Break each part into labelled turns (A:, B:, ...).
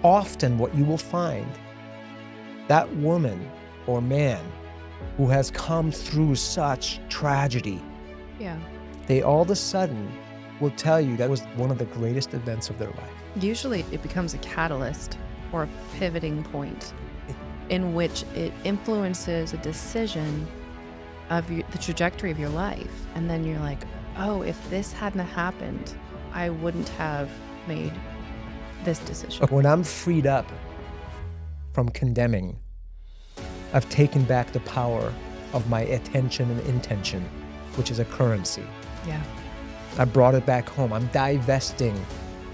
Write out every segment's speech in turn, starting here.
A: often what you will find, that woman or man who has come through such tragedy, they all of a sudden will tell you that was one of the greatest events of their life.
B: Usually it becomes a catalyst or a pivoting point in which it influences a decision of the trajectory of your life. And then you're like, oh, if this hadn't happened, I wouldn't have made this decision.
A: When I'm freed up from condemning, I've taken back the power of my attention and intention, which is a currency.
B: Yeah.
A: I brought it back home. I'm divesting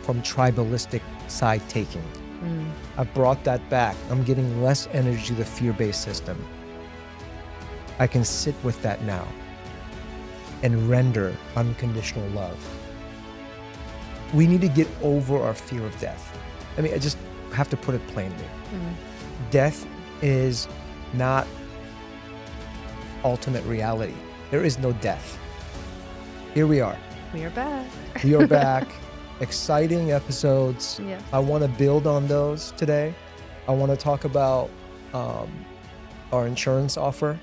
A: from tribalistic side taking. I've brought that back. I'm giving less energy to the fear-based system. I can sit with that now and render unconditional love. We need to get over our fear of death. I mean, I just have to put it plainly. Death is not ultimate reality. There is no death. Here we are.
B: We are back.
A: We are back. Exciting episodes.
B: Yes.
A: I want to build on those today. I want to talk about our insurance offer.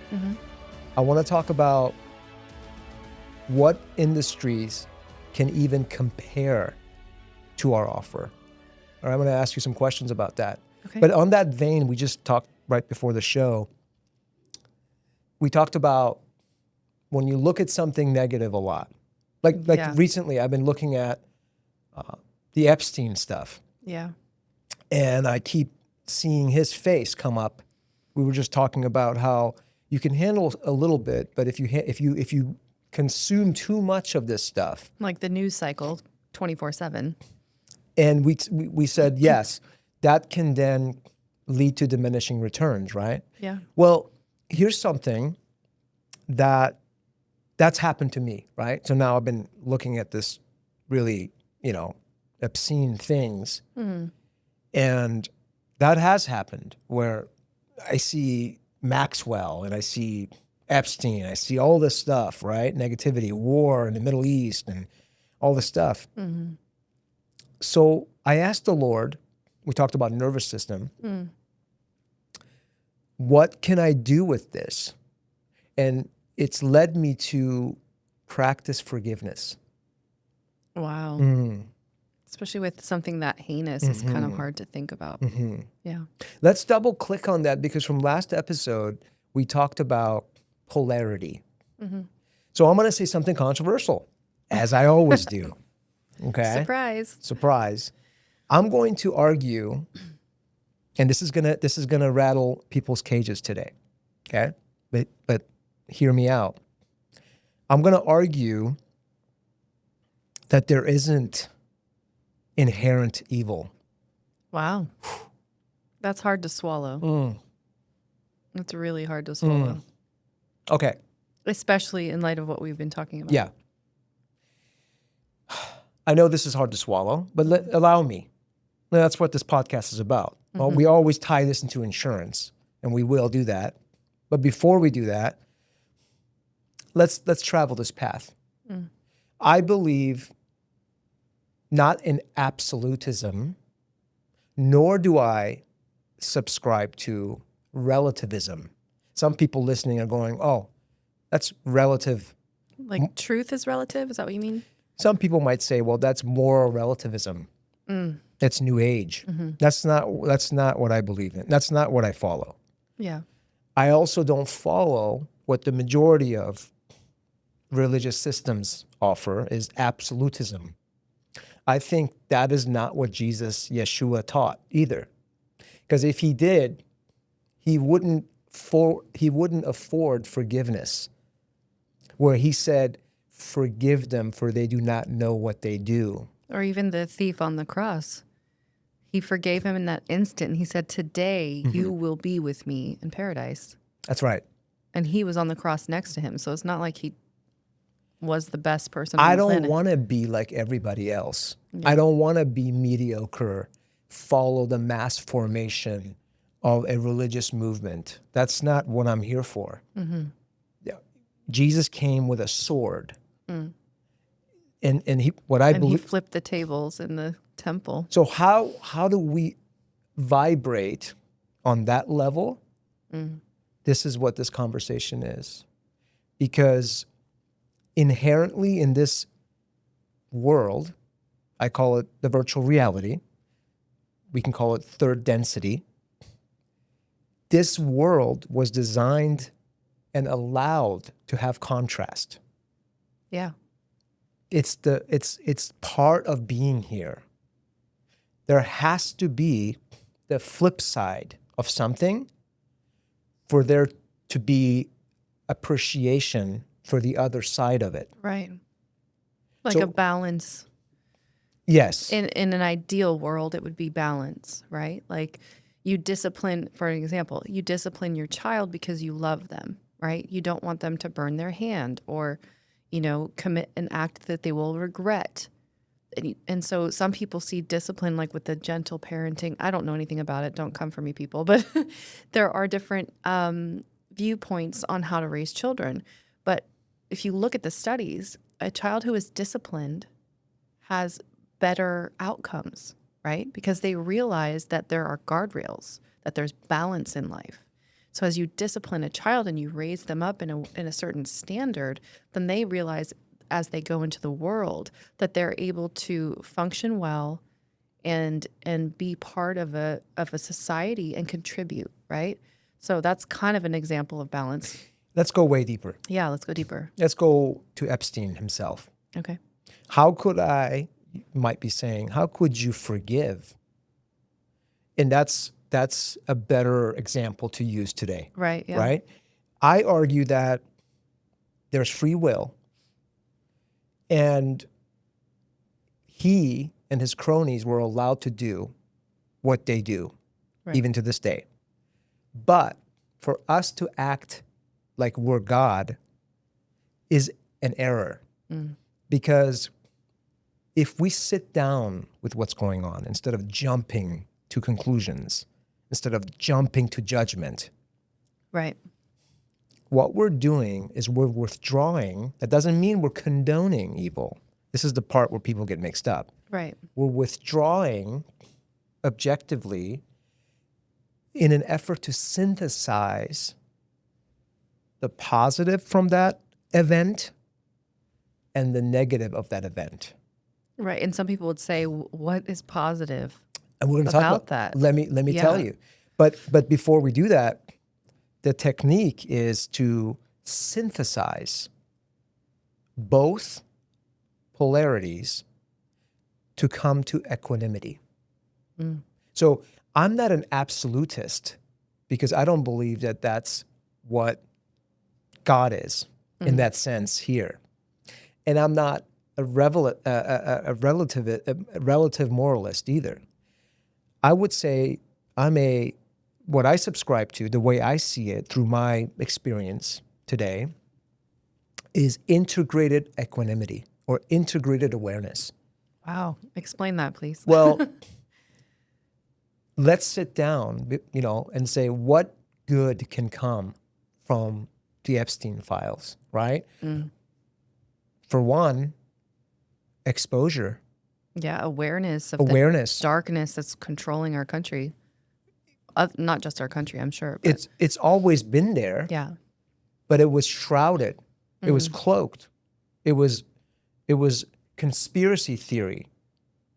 A: I want to talk about what industries can even compare to our offer. All right, I'm going to ask you some questions about that.
B: Okay.
A: But on that vein, we just talked right before the show. We talked about when you look at something negative a lot. Like recently, I've been looking at the Epstein stuff.
B: Yeah.
A: And I keep seeing his face come up. We were just talking about how you can handle a little bit, but if you consume too much of this stuff,
B: Like the news cycle 24/7.
A: and we said yes, that can then lead to diminishing returns, right?
B: Yeah.
A: Well, here's something that's happened to me, right? So now I've been looking at this really, obscene things. And that has happened where I see Maxwell and I see Epstein, I see all this stuff, right? Negativity, war in the Middle East and all this stuff. So I asked the Lord, we talked about nervous system, what can I do with this? And it's led me to practice forgiveness.
B: Wow. Especially with something that heinous, it's kind of hard to think about. Yeah.
A: Let's double click on that because from last episode, we talked about polarity. So I'm going to say something controversial, as I always do. Okay? Surprise. I'm going to argue, and this is gonna rattle people's cages today. Okay? But hear me out. I'm going to argue that there isn't inherent evil.
B: Wow. That's hard to swallow. It's really hard to swallow.
A: Okay.
B: Especially in light of what we've been talking about.
A: Yeah. I know this is hard to swallow, but allow me. That's what this podcast is about. Well, we always tie this into insurance, and we will do that. But before we do that, let's travel this path. I believe not in absolutism, nor do I subscribe to relativism. Some people listening are going, oh, that's relative.
B: Like truth is relative? Is that what you mean?
A: Some people might say, well, that's moral relativism. That's New Age. That's not what I believe in. That's not what I follow.
B: Yeah.
A: I also don't follow what the majority of religious systems offer is absolutism. I think that is not what Yeshua taught either. Because if he did, he wouldn't afford forgiveness, where he said, forgive them for they do not know what they do.
B: Or even the thief on the cross. He forgave him in that instant. And he said, today you will be with me in paradise.
A: That's right.
B: And he was on the cross next to him. So it's not like he was the best person
A: I
B: on the planet.
A: don't want to be like everybody else. Yeah. I don't want to be mediocre, follow the mass formation of a religious movement. That's not what I'm here for. Yeah. Jesus came with a sword. And he
B: he flipped the tables in the temple.
A: So how do we vibrate on that level,
B: Mm.
A: this is what this conversation is. Because inherently in this world, I call it the virtual reality, we can call it third density. This world was designed and allowed to have contrast.
B: Yeah.
A: It's part of being here. There has to be the flip side of something for there to be appreciation for the other side of it.
B: Right. Like
A: So-
B: a balance.
A: Yes.
B: In an ideal world, it would be balance, right? Like you discipline, for an example, you discipline your child because you love them, right? You don't want them to burn their hand or, commit an act that they will regret. And so some people see discipline like with the gentle parenting. I don't know anything about it. Don't come for me, people. But there are different viewpoints on how to raise children. But if you look at the studies, a child who is disciplined has better outcomes, right? Because they realize that there are guardrails, that there's balance in life. So as you discipline a child and you raise them up in a certain standard, then they realize as they go into the world that they're able to function well and be part of a society and contribute, right? So that's kind of an example of balance.
A: Let's go way deeper.
B: Yeah, let's go deeper.
A: Let's go to Epstein himself.
B: Okay.
A: How could I, you might be saying, how could you forgive? And that's a better example to use today.
B: Right, yeah.
A: Right? I argue that there's free will, and he and his cronies were allowed to do what they do,
B: Right.
A: even to this day. But for us to act like we're God is an error. Because if we sit down with what's going on, instead of jumping to conclusions, instead of jumping to judgment,
B: Right.
A: what we're doing is we're withdrawing. That doesn't mean we're condoning evil. This is the part where people get mixed up.
B: Right.
A: We're withdrawing objectively in an effort to synthesize the positive from that event and the negative of that event.
B: Right. And some people would say, what is positive
A: And we're going to talk
B: about
A: about
B: that?
A: Let me
B: Yeah.
A: tell you. But before we do that, the technique is to synthesize both polarities to come to equanimity. So I'm not an absolutist because I don't believe that that's what God is in that sense here. And I'm not a relative moralist either. I would say what I subscribe to, the way I see it through my experience today, is integrated equanimity or integrated awareness.
B: Wow. Explain that, please.
A: Well, let's sit down, and say what good can come from the Epstein files, right? For one, exposure.
B: Yeah. Awareness of
A: Awareness.
B: the darkness that's controlling our country. Not just our country, I'm sure. But
A: It's always been there,
B: yeah.
A: but it was shrouded. It was cloaked. It was conspiracy theory,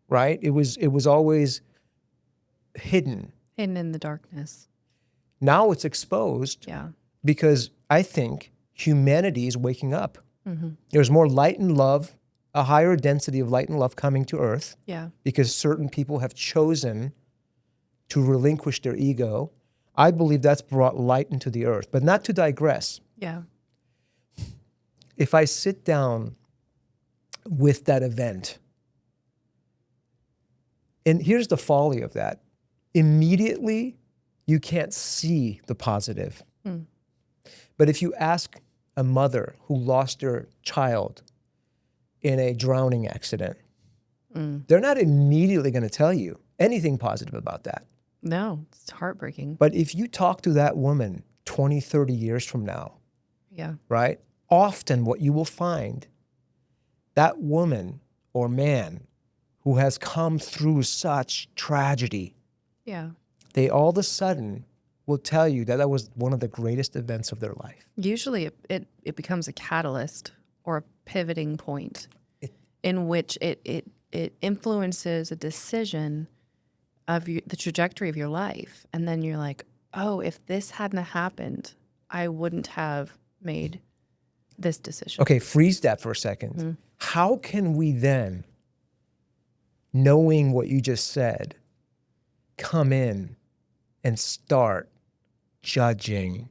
A: right? It was always hidden.
B: Hidden in the darkness.
A: Now it's exposed
B: Yeah.
A: because I think humanity is waking up. There's more light and love, a higher density of light and love coming to earth
B: Yeah.
A: because certain people have chosen to relinquish their ego. I believe that's brought light into the earth, but not to digress.
B: Yeah.
A: If I sit down with that event, and here's the folly of that, immediately you can't see the positive. But if you ask a mother who lost their child in a drowning accident, they're not immediately going to tell you anything positive about that.
B: No, it's heartbreaking.
A: But if you talk to that woman 20, 30 years from now,
B: Yeah.
A: right? Often what you will find, that woman or man who has come through such tragedy
B: Yeah.
A: they all of a sudden will tell you that that was one of the greatest events of their life.
B: Usually it becomes a catalyst or a pivoting point in which it influences a decision of the trajectory of your life. And then you're like, oh, if this hadn't happened, I wouldn't have made this decision.
A: Okay, freeze that for a second. How can we then, knowing what you just said, come in and start judging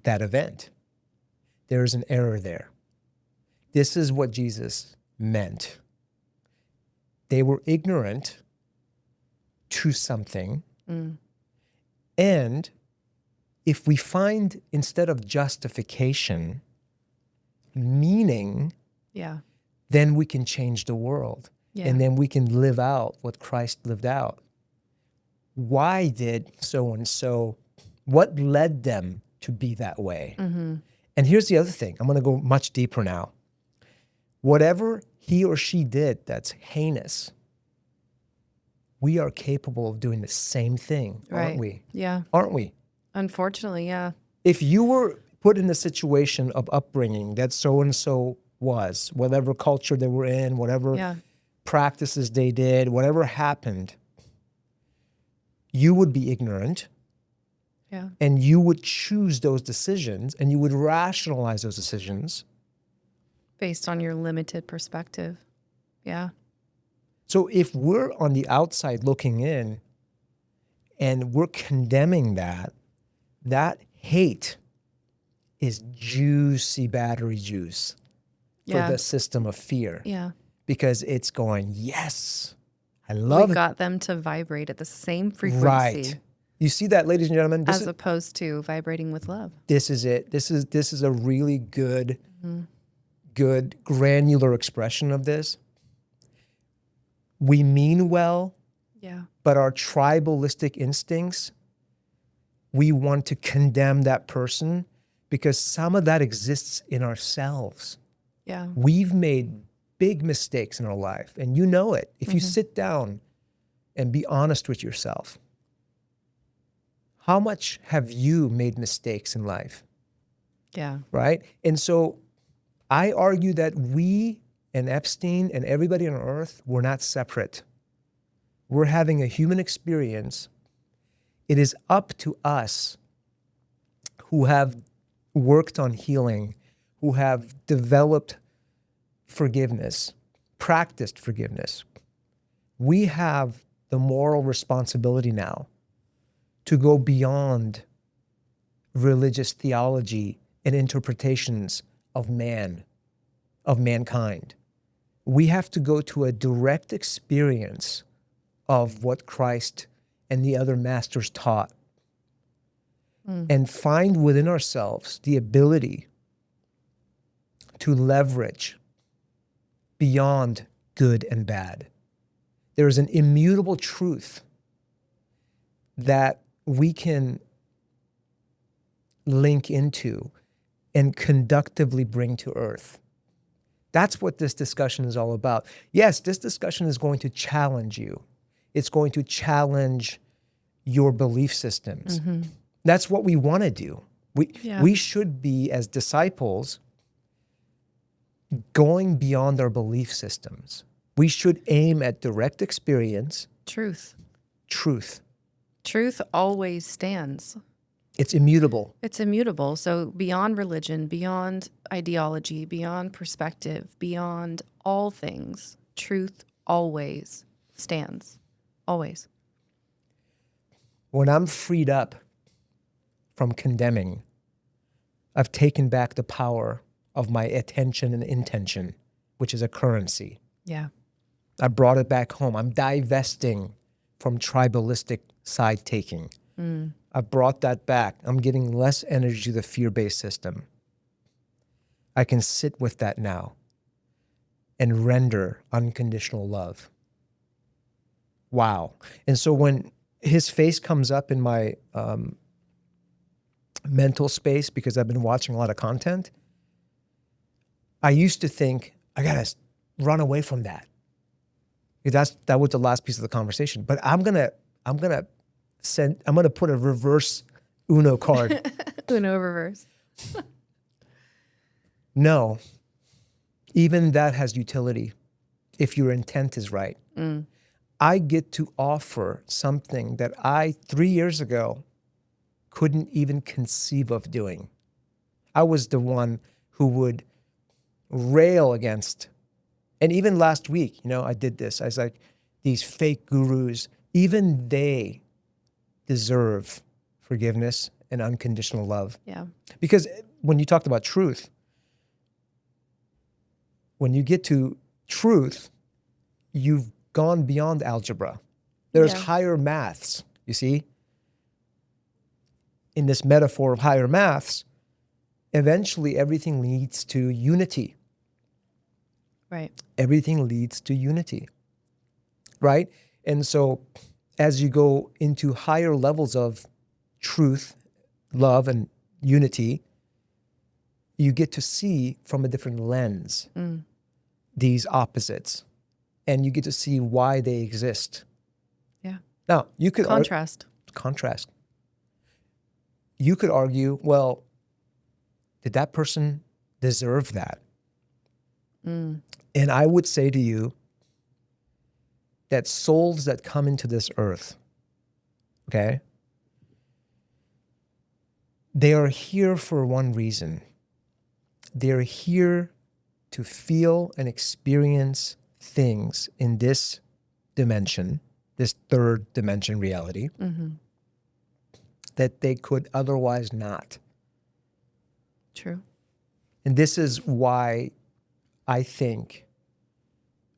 A: that event? There's an error there. This is what Jesus meant. They were ignorant to something. And if we find, instead of justification, meaning, then we can change the world. And then we can live out what Christ lived out. Why did so-and-so, what led them to be that way? And here's the other thing. I'm going to go much deeper now. Whatever he or she did that's heinous, we are capable of doing the same thing, aren't we?
B: Yeah.
A: Aren't we?
B: Unfortunately, yeah.
A: If you were put in the situation of upbringing that so-and-so was, whatever culture they were in, whatever practices they did, whatever happened, you would be ignorant. And you would choose those decisions and you would rationalize those decisions.
B: Based on your limited perspective. Yeah.
A: So if we're on the outside looking in and we're condemning that, that hate is juicy battery juice for the system of fear.
B: Yeah.
A: Because it's going, yes, I love
B: We
A: it.
B: got them to vibrate at the same frequency.
A: Right. You see that, ladies and gentlemen?
B: As opposed to vibrating with love.
A: This is it. This is a really good, good granular expression of this. We mean well, but our tribalistic instincts, we want to condemn that person because some of that exists in ourselves.
B: Yeah.
A: We've made big mistakes in our life, and you know it. If you sit down and be honest with yourself, how much have you made mistakes in life?
B: Yeah.
A: Right? And so I argue that we and Epstein and everybody on earth, we're not separate. We're having a human experience. It is up to us who have worked on healing, who have developed forgiveness, practiced forgiveness. We have the moral responsibility now to go beyond religious theology and interpretations of man, of mankind. We have to go to a direct experience of what Christ and the other masters taught and find within ourselves the ability to leverage beyond good and bad. There is an immutable truth that we can link into and conductively bring to earth. That's what this discussion is all about. Yes, this discussion is going to challenge you. It's going to challenge your belief systems. That's what we want to do. We should be, as disciples, going beyond our belief systems. We should aim at direct experience.
B: Truth.
A: Truth.
B: Truth always stands.
A: It's immutable.
B: It's immutable. So beyond religion, beyond ideology, beyond perspective, beyond all things, truth always stands. Always.
A: When I'm freed up from condemning, I've taken back the power of my attention and intention, which is a currency.
B: Yeah.
A: I brought it back home. I'm divesting from tribalistic side taking. I brought that back. I'm giving less energy to the fear-based system. I can sit with that now and render unconditional love. Wow. And so when his face comes up in my mental space, because I've been watching a lot of content, I used to think, I gotta run away from that. That was the last piece of the conversation. But I'm gonna I'm going to put a reverse Uno card.
B: Uno reverse.
A: No, even that has utility if your intent is right. I get to offer something that I 3 years ago couldn't even conceive of doing. I was the one who would rail against, and even last week, I did this. I was like, these fake gurus, even they deserve forgiveness and unconditional love.
B: Yeah.
A: Because when you talked about truth, when you get to truth, you've gone beyond algebra. There's higher maths, you see? In this metaphor of higher maths, eventually everything leads to unity.
B: Right.
A: Everything leads to unity, right? And so as you go into higher levels of truth, love, and unity, you get to see from a different lens these opposites, and you get to see why they exist.
B: Yeah.
A: Now, you could
B: contrast.
A: You could argue, well, did that person deserve that? And I would say to you that souls that come into this earth, okay, they are here for one reason. They're here to feel and experience things in this dimension, this third dimension reality, that they could otherwise not.
B: True.
A: And this is why I think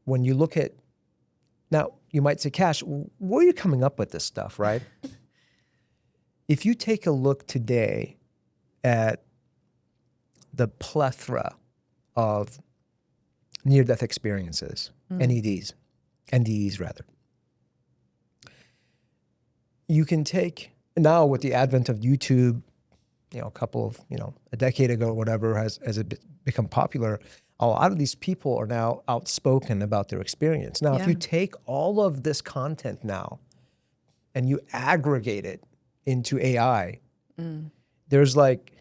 A: when you look at, now you might say, Cash, where are you coming up with this stuff, right? If you take a look today at the plethora of near-death experiences, NDEs rather, you can take, now with the advent of YouTube, a decade ago or whatever, as it become popular, a lot of these people are now outspoken about their experience. Now, if you take all of this content now and you aggregate it into AI, there's like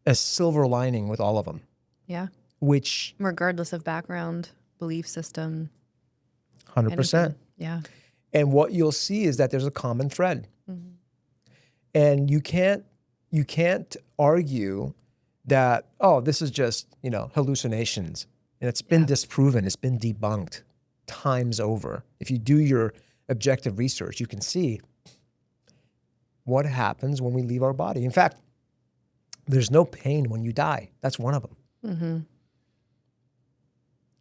A: a silver lining with all of them.
B: Yeah.
A: Which,
B: regardless of background, belief system,
A: 100%.
B: anything. Yeah.
A: And what you'll see is that there's a common thread. And you can't argue that, oh, this is just, hallucinations. And it's been disproven, it's been debunked times over. If you do your objective research, you can see what happens when we leave our body. In fact, there's no pain when you die. That's one of them.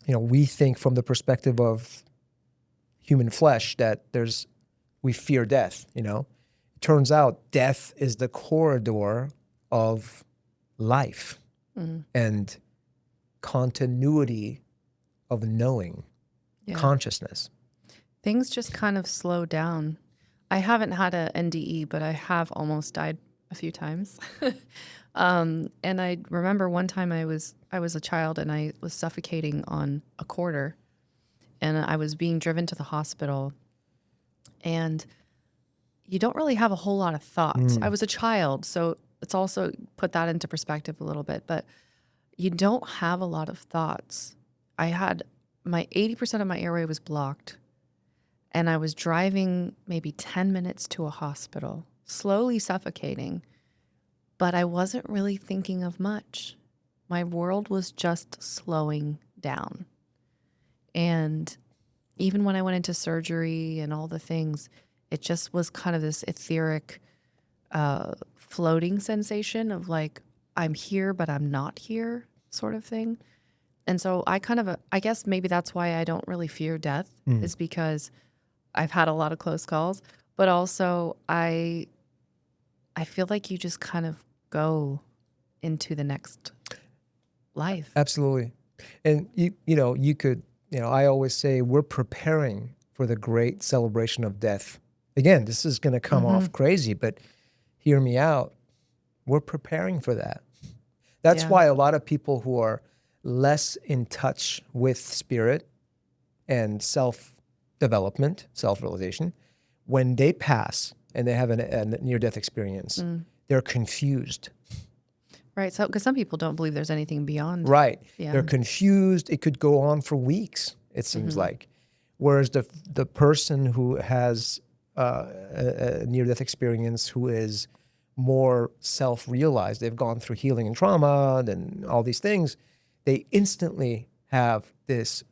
A: We think from the perspective of human flesh that we fear death, It turns out death is the corridor of life and continuity of knowing, consciousness.
B: Things just kind of slow down. I haven't had a NDE, but I have almost died a few times. And I remember one time I was a child and I was suffocating on a quarter, and I was being driven to the hospital, and you don't really have a whole lot of thoughts. I was a child, so it's also put that into perspective a little bit, but you don't have a lot of thoughts. I had 80% of my airway was blocked, and I was driving maybe 10 minutes to a hospital, slowly suffocating, but I wasn't really thinking of much. My world was just slowing down. And even when I went into surgery and all the things, it just was kind of this etheric, floating sensation of like, I'm here, but I'm not here sort of thing. And so I guess maybe that's why I don't really fear death, is because I've had a lot of close calls, but also I feel like you just kind of go into the next life.
A: Absolutely. And you could, I always say we're preparing for the great celebration of death. Again, this is going to come off crazy, but hear me out. We're preparing for that. That's why a lot of people who are less in touch with spirit and self-development, self-realization, when they pass, and they have a near-death experience, they're confused.
B: Right. So, because some people don't believe there's anything beyond.
A: Right.
B: Yeah.
A: They're confused. It could go on for weeks, it seems like. Whereas the person who has a near-death experience, who is more self-realized, they've gone through healing and trauma and all these things, they instantly have this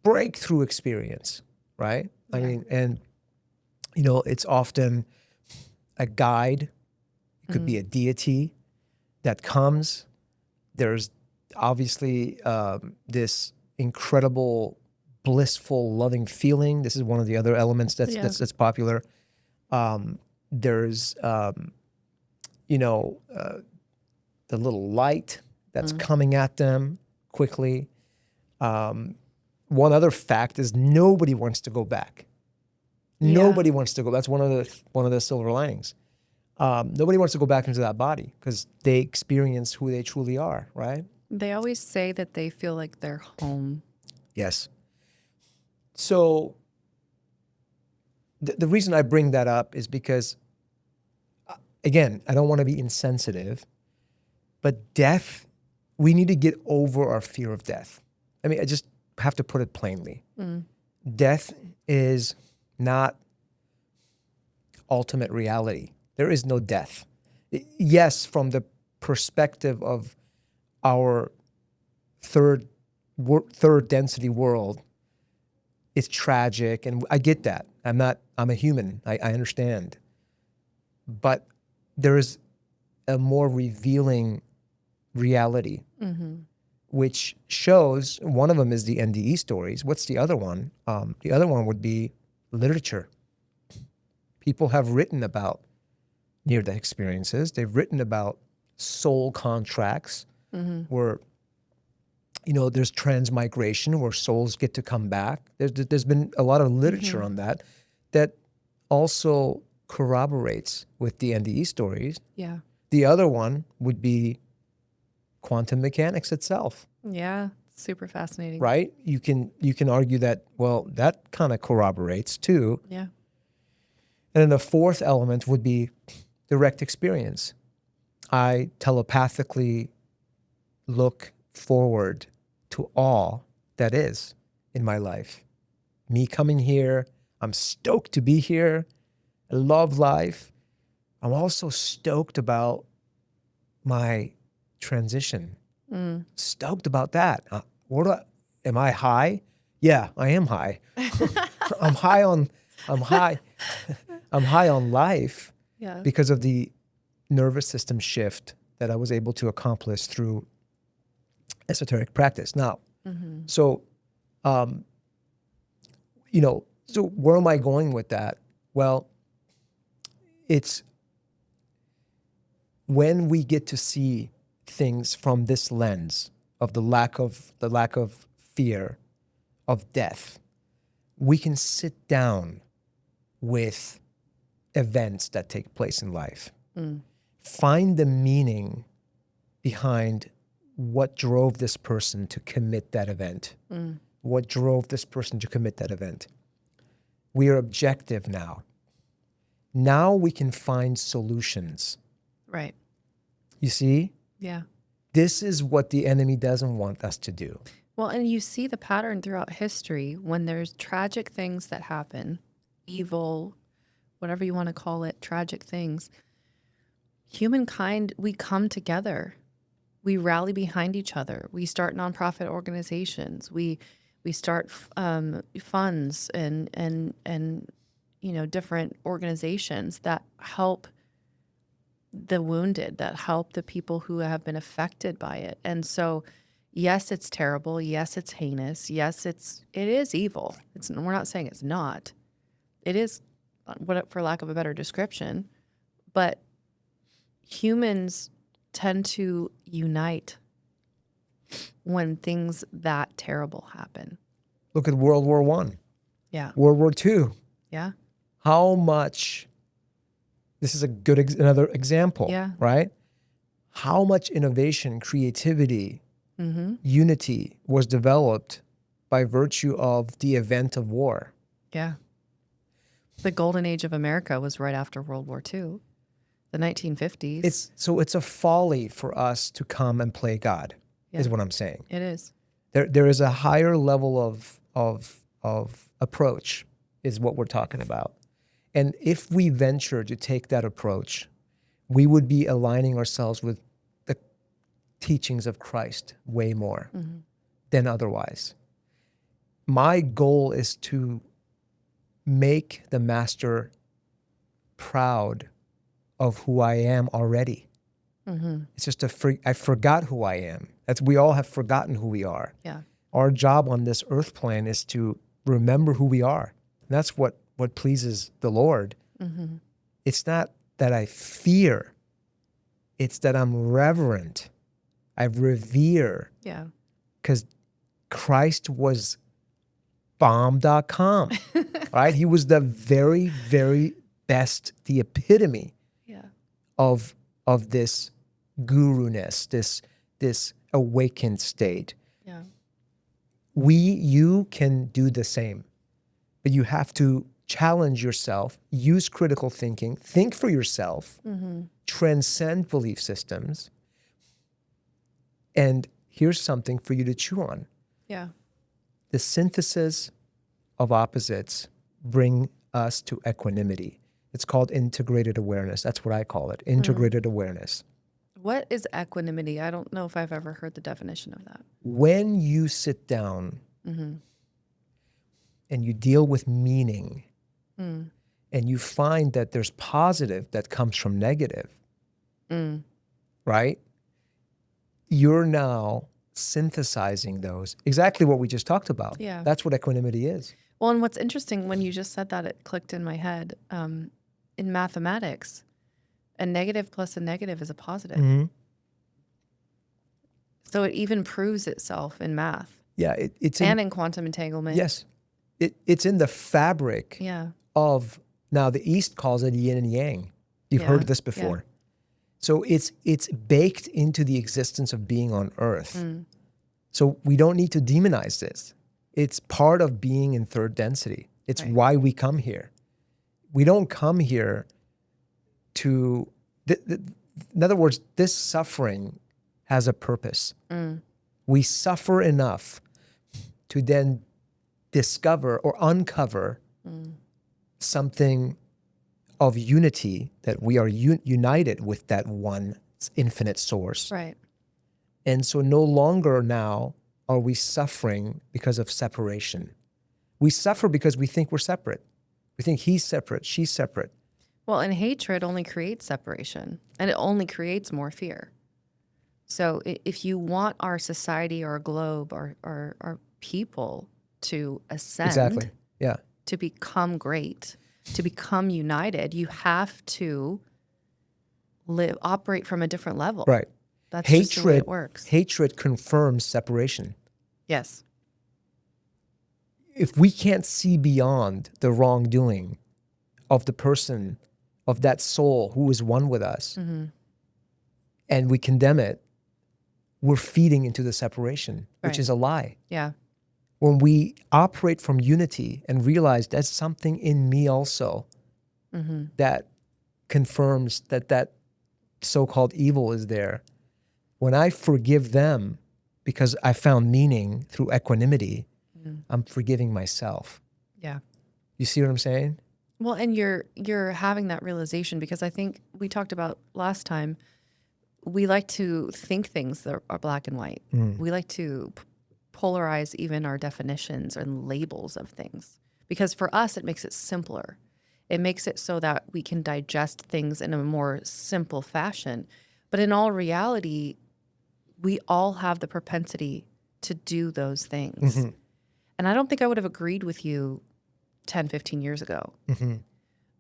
A: breakthrough experience, right? I mean, and, it's often a guide. It could be a deity that comes. There's obviously this incredible, blissful, loving feeling. This is one of the other elements that's popular. There's the little light that's coming at them quickly. One other fact is nobody wants to go back. Nobody wants to go. That's one of the silver linings. Nobody wants to go back into that body because they experience who they truly are, right?
B: They always say that they feel like they're home.
A: Yes. So the reason I bring that up is because, again, I don't want to be insensitive, but death, we need to get over our fear of death. I mean, I just have to put it plainly. Death is not ultimate reality. There is no death. Yes, from the perspective of our third density world, it's tragic, and I get that. I'm a human. I understand. But there is a more revealing reality, which shows, one of them is the NDE stories. What's the other one? The other one would be literature. People have written about near-death experiences. They've written about soul contracts where, there's transmigration, where souls get to come back. There's been a lot of literature on that also corroborates with the NDE stories.
B: Yeah.
A: The other one would be quantum mechanics itself.
B: Yeah. Super fascinating.
A: Right? You can argue that, well, that kind of corroborates too.
B: Yeah.
A: And then the fourth element would be direct experience. I telepathically look forward to all that is in my life. Me coming here, I'm stoked to be here. I love life. I'm also stoked about my transition. Stoked about that. Am I high? Yeah, I am high. I'm high on life because of the nervous system shift that I was able to accomplish through esoteric practice. Now, so where am I going with that? Well, it's when we get to see things from this lens of the lack of fear of death, we can sit down with events that take place in life. Find the meaning behind what drove this person to commit that event. What drove this person to commit that event. We are objective now. Now we can find solutions.
B: Right.
A: You see?
B: Yeah.
A: This is what the enemy doesn't want us to do.
B: Well, and you see the pattern throughout history when there's tragic things that happen, evil, whatever you want to call it, tragic things. Humankind, we come together. We rally behind each other. We start nonprofit organizations. We start funds and different organizations that help the wounded, that help the people who have been affected by it. And so, yes, it's terrible. Yes, it's heinous. Yes, it is evil. We're not saying it's not. It is, for lack of a better description, but humans tend to unite when things that terrible happen.
A: Look at World War I.
B: Yeah.
A: World War II.
B: Yeah.
A: How much, this is another example, right? How much innovation, creativity, unity was developed by virtue of the event of war.
B: Yeah. The golden age of America was right after World War II, the 1950s.
A: It's a folly for us to come and play God, is what I'm saying.
B: It is.
A: There is a higher level of approach, is what we're talking about. And if we venture to take that approach, we would be aligning ourselves with the teachings of Christ way more than otherwise. My goal is to make the master proud of who I am already. It's just I forgot who I am. We all have forgotten who we are.
B: Yeah.
A: Our job on this earth plane is to remember who we are. And that's what pleases the Lord. It's not that I fear. It's that I'm reverent. I revere.
B: Yeah.
A: Because Christ was bomb.com, right? He was the very, very best, the epitome of this guru-ness, this awakened state.
B: Yeah.
A: You can do the same, but you have to challenge yourself, use critical thinking, think for yourself, transcend belief systems. And here's something for you to chew on.
B: Yeah.
A: The synthesis of opposites bring us to equanimity. It's called integrated awareness. That's what I call it, integrated awareness.
B: What is equanimity? I don't know if I've ever heard the definition of that.
A: When you sit down and you deal with meaning and you find that there's positive that comes from negative, right? You're now synthesizing those. Exactly what we just talked about.
B: Yeah.
A: That's what equanimity is.
B: Well, and what's interesting, when you just said that, it clicked in my head. In mathematics, a negative plus a negative is a positive. So it even proves itself in math.
A: Yeah, it's
B: in quantum entanglement.
A: Yes, it's in the fabric of, now the East calls it yin and yang. You've heard this before. Yeah. So it's baked into the existence of being on Earth. So we don't need to demonize this. It's part of being in third density. It's why we come here. We don't come here to, in other words, this suffering has a purpose. We suffer enough to then discover or uncover something of unity, that we are united with that one infinite source.
B: Right.
A: And so no longer now are we suffering because of separation. We suffer because we think we're separate. We think he's separate, she's separate.
B: Well, and hatred only creates separation, and it only creates more fear. So if you want our society, our globe, our people to ascend, to become great, to become united, you have to operate from a different level.
A: Right.
B: That's just the way it works.
A: Hatred confirms separation.
B: Yes.
A: If we can't see beyond the wrongdoing of the person, of that soul who is one with us, and we condemn it, we're feeding into the separation, which is a lie.
B: Yeah.
A: When we operate from unity and realize that's something in me also that confirms that so-called evil is there, when I forgive them because I found meaning through equanimity, I'm forgiving myself.
B: Yeah.
A: You see what I'm saying?
B: Well, and you're having that realization, because I think we talked about last time, we like to think things that are black and white. We like to polarize even our definitions and labels of things, because for us, it makes it simpler. It makes it so that we can digest things in a more simple fashion. But in all reality, we all have the propensity to do those things. And I don't think I would have agreed with you 10, 15 years ago.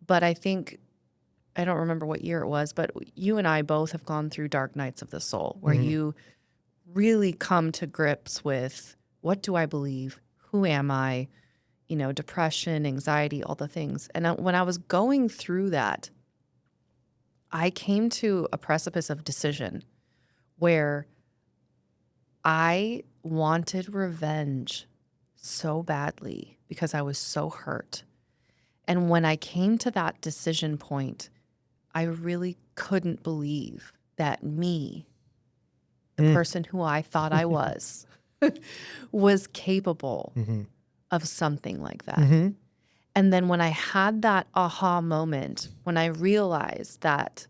B: But I think, I don't remember what year it was, but you and I both have gone through dark nights of the soul, where you really come to grips with, what do I believe? Who am I? You know, depression, anxiety, all the things. And when I was going through that, I came to a precipice of decision where I wanted revenge so badly because I was so hurt. And when I came to that decision point, I really couldn't believe that me, the person who I thought I was capable of something like that. And then when I had that aha moment, when I realized that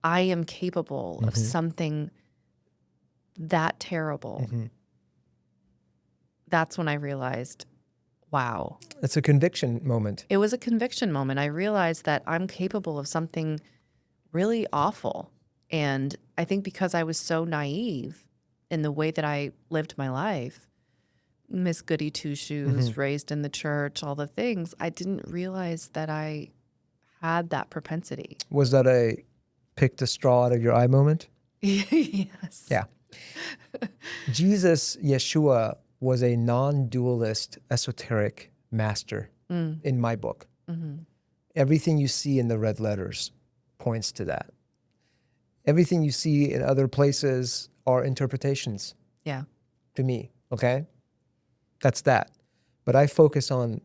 B: I am capable of something that terrible, that's when I realized, wow.
A: It's a conviction moment.
B: It was a conviction moment. I realized that I'm capable of something really awful. And I think because I was so naive in the way that I lived my life, Miss Goody Two Shoes, raised in the church, all the things, I didn't realize that I had that propensity.
A: Was that a pick the straw out of your eye moment?
B: Yes.
A: Yeah. Jesus, Yeshua, was a non-dualist esoteric master in my book. Everything you see in the red letters points to that. Everything you see in other places are interpretations.
B: Yeah.
A: To me, okay? That's that. But I focus on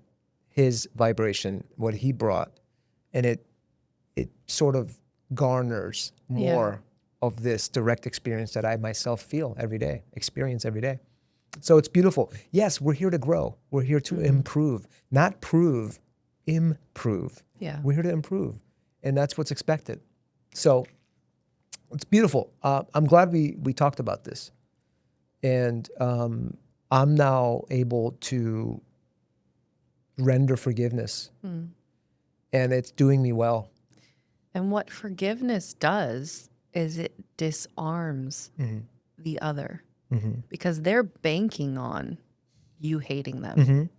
A: his vibration, what he brought, and it sort of garners more of this direct experience that I myself feel every day, experience every day. So it's beautiful. Yes, we're here to grow. We're here to improve, not prove, improve.
B: Yeah.
A: We're here to improve, and that's what's expected. So it's beautiful. I'm glad we talked about this, and I'm now able to render forgiveness, and it's doing me well.
B: And what forgiveness does is it disarms the other, because they're banking on you hating them.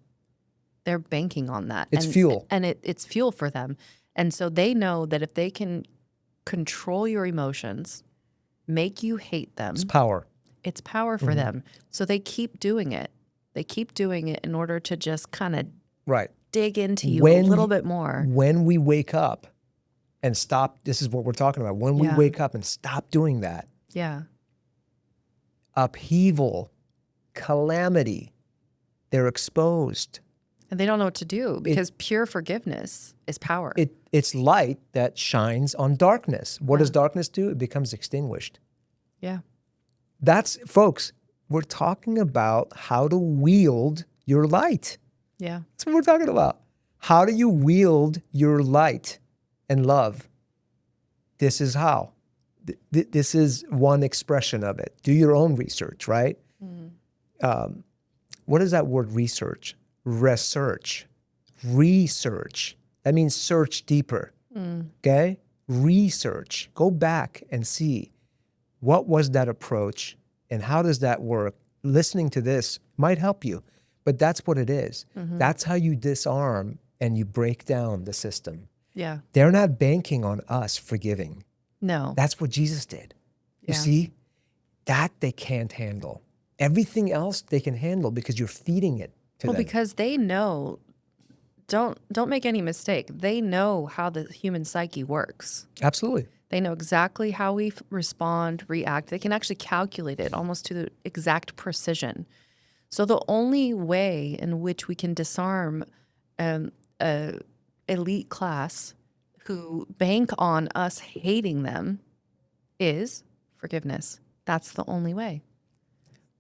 B: They're banking on that.
A: It's fuel.
B: And it's fuel for them. And so they know that if they can control your emotions, make you hate them.
A: It's power.
B: It's power for them. So they keep doing it. They keep doing it in order to just kind of dig into you a little bit more.
A: When we wake up and stop, this is what we're talking about. When we wake up and stop doing that, upheaval, calamity, they're exposed.
B: And they don't know what to do because pure forgiveness is power.
A: It's light that shines on darkness. What does darkness do? It becomes extinguished.
B: Yeah.
A: That's, folks, we're talking about how to wield your light.
B: Yeah.
A: That's what we're talking about. How do you wield your light and love? This is how. This is one expression of it. Do your own research, right? What is that word, research? Research. That means search deeper. Okay? Research. Go back and see what was that approach and how does that work. Listening to this might help you, but that's what it is. That's how you disarm and you break down the system.
B: Yeah.
A: They're not banking on us forgiving.
B: No.
A: That's what Jesus did. You
B: Yeah.
A: see? That they can't handle. Everything else they can handle because you're feeding it to them.
B: Because they know, don't make any mistake. They know how the human psyche works.
A: Absolutely.
B: They know exactly how we respond, react. They can actually calculate it almost to the exact precision. So the only way in which we can disarm a elite class who bank on us hating them is forgiveness. That's the only way.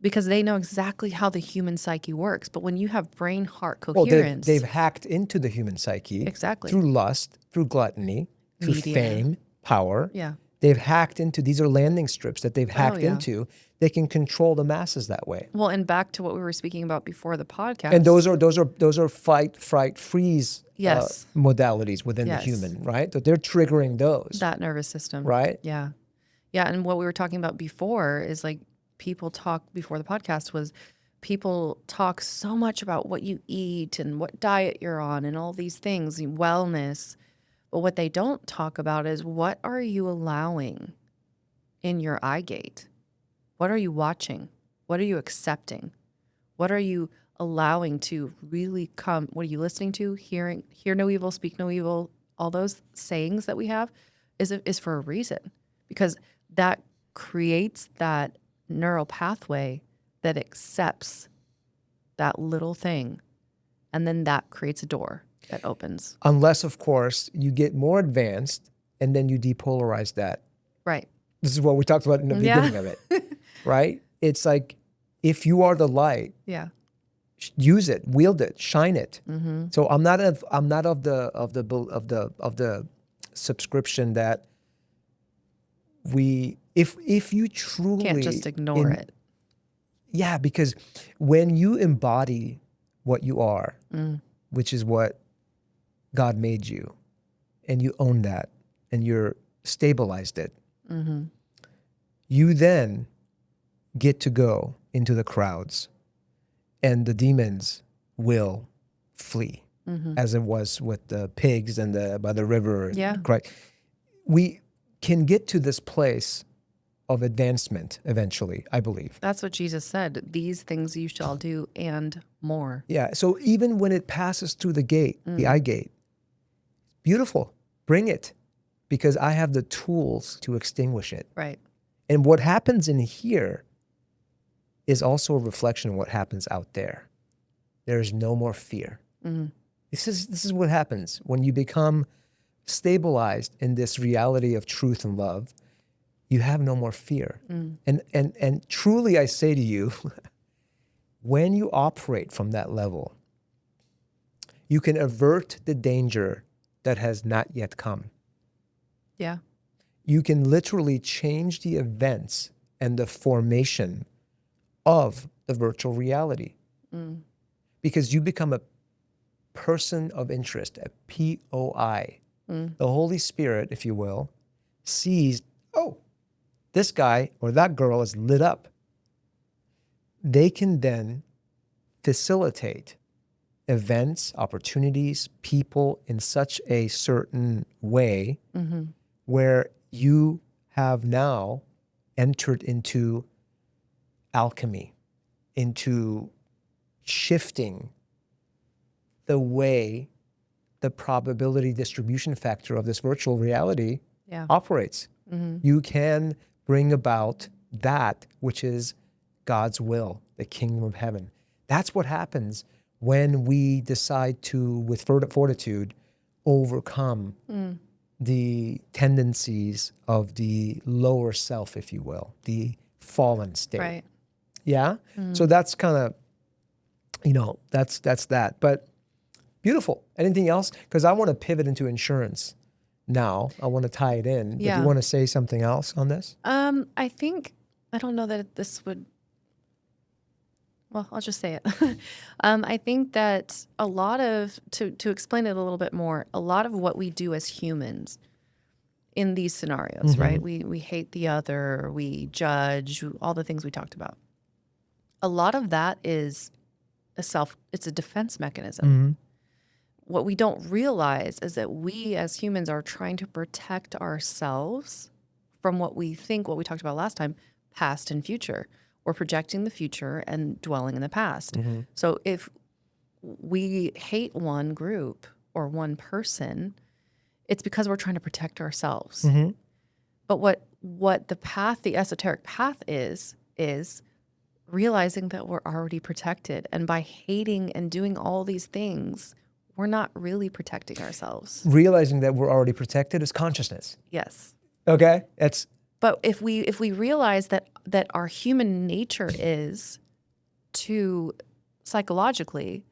B: Because they know exactly how the human psyche works. But when you have brain-heart coherence...
A: They've hacked into the human psyche.
B: Exactly.
A: Through lust, through gluttony, through
B: Media.
A: fame, power.
B: Yeah.
A: They've hacked into, these are landing strips that they've hacked into. They can control the masses that way.
B: Well, and back to what we were speaking about before the podcast.
A: And those are fight, fright, freeze modalities within the
B: Yes.
A: human, right? So they're triggering those.
B: That nervous system.
A: Right?
B: Yeah. Yeah, and what we were talking about before is like people talk before the podcast was people talk so much about what you eat and what diet you're on and all these things, wellness. But what they don't talk about is what are you allowing in your eye gate? What are you watching? What are you accepting? What are you allowing to really come? What are you listening to? Hear no evil, speak no evil. All those sayings that we have is for a reason, because that creates that neural pathway that accepts that little thing, and then that creates a door. that opens.
A: Unless, of course, you get more advanced and then you depolarize that.
B: Right.
A: This is what we talked about in the beginning of it, right? It's like, if you are the light, use it, wield it, shine it. So I'm not of the subscription that if you truly
B: can't just ignore it.
A: Yeah, because when you embody what you are, which is what God made you, and you own that, and you're stabilized it, you then get to go into the crowds, and the demons will flee, as it was with the pigs and by the river.
B: Yeah.
A: Right. We can get to this place of advancement eventually, I believe.
B: That's what Jesus said. These things you shall do and more.
A: Yeah. So even when it passes through the gate, the eye gate, beautiful, bring it, because I have the tools to extinguish it.
B: Right.
A: And what happens in here is also a reflection of what happens out there. There is no more fear. This is what happens when you become stabilized in this reality of truth and love. You have no more fear. And truly I say to you, when you operate from that level, you can avert the danger that has not yet come.
B: Yeah.
A: You can literally change the events and the formation of the virtual reality. Because you become a person of interest, a POI. The Holy Spirit, if you will, sees, oh, this guy or that girl is lit up. They can then facilitate events, opportunities, people in such a certain way where you have now entered into alchemy, into shifting the way the probability distribution factor of this virtual reality operates. You can bring about that which is God's will, the kingdom of heaven. That's what happens when we decide to, with fortitude, overcome the tendencies of the lower self, if you will, the fallen state.
B: Right.
A: Yeah? So that's kind of, that's that. But beautiful. Anything else? Because I want to pivot into insurance now. I want to tie it in.
B: Yeah.
A: But do you want to say something else on this?
B: I don't know that this would, well, I'll just say it. I think that a lot of, to explain it a little bit more, a lot of what we do as humans in these scenarios, right? We hate the other, we judge, all the things we talked about. A lot of that is it's a defense mechanism. What we don't realize is that we as humans are trying to protect ourselves from what we talked about last time, past and future. We're projecting the future and dwelling in the past. So if we hate one group or one person, it's because we're trying to protect ourselves. But what the esoteric path is realizing that we're already protected. And by hating and doing all these things, we're not really protecting ourselves.
A: Realizing that we're already protected is consciousness.
B: Yes.
A: Okay?
B: But if we realize that our human nature is to psychologically